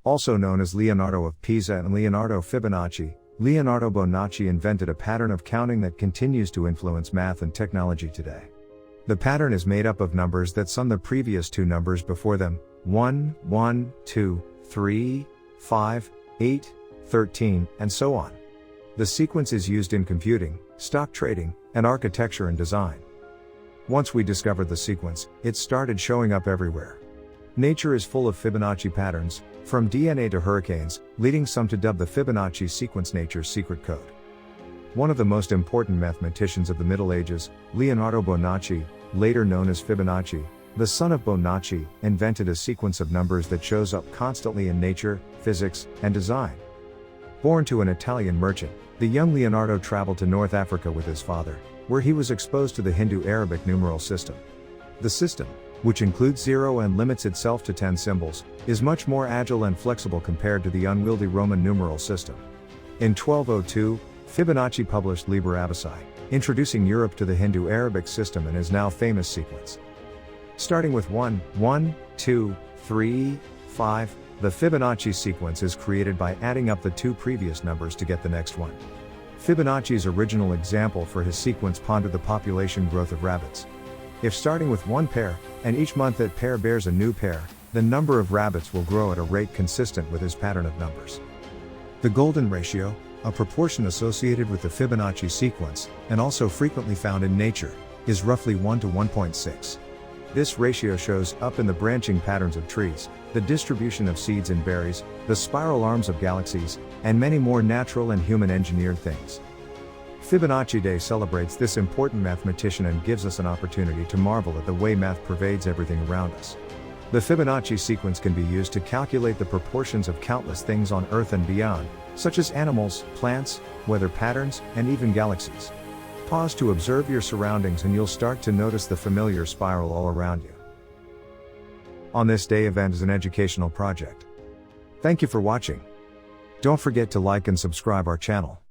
Also known as Leonardo of Pisa and Leonardo Fibonacci, Leonardo Bonacci invented a pattern of counting that continues to influence math and technology today. The pattern is made up of numbers that sum the previous two numbers before them, 1, 1, 2, 3, 5, 8, 13, and so on. The sequence is used in computing, stock trading, and architecture and design. Once we discovered the sequence, it started showing up everywhere. Nature is full of Fibonacci patterns, from DNA to hurricanes, leading some to dub the Fibonacci sequence nature's secret code. One of the most important mathematicians of the Middle Ages, Leonardo Bonacci, later known as Fibonacci, the son of Bonacci, invented a sequence of numbers that shows up constantly in nature, physics, and design. Born to an Italian merchant, the young Leonardo traveled to North Africa with his father, where he was exposed to the Hindu-Arabic numeral system. The system, which includes 0 and limits itself to 10 symbols, is much more agile and flexible compared to the unwieldy Roman numeral system. In 1202, Fibonacci published Liber Abaci, introducing Europe to the Hindu-Arabic system and his now famous sequence. Starting with 1, 1, 2, 3, 5, the Fibonacci sequence is created by adding up the two previous numbers to get the next one. Fibonacci's original example for his sequence pondered the population growth of rabbits. If starting with one pair, and each month that pair bears a new pair, the number of rabbits will grow at a rate consistent with his pattern of numbers. The golden ratio, a proportion associated with the Fibonacci sequence, and also frequently found in nature, is roughly 1 to 1.6. This ratio shows up in the branching patterns of trees, the distribution of seeds and berries, the spiral arms of galaxies, and many more natural and human-engineered things. Fibonacci Day celebrates this important mathematician and gives us an opportunity to marvel at the way math pervades everything around us. The Fibonacci sequence can be used to calculate the proportions of countless things on Earth and beyond, such as animals, plants, weather patterns, and even galaxies. Pause to observe your surroundings and you'll start to notice the familiar spiral all around you. On This Day event is an educational project. Thank you for watching. Don't forget to like and subscribe our channel.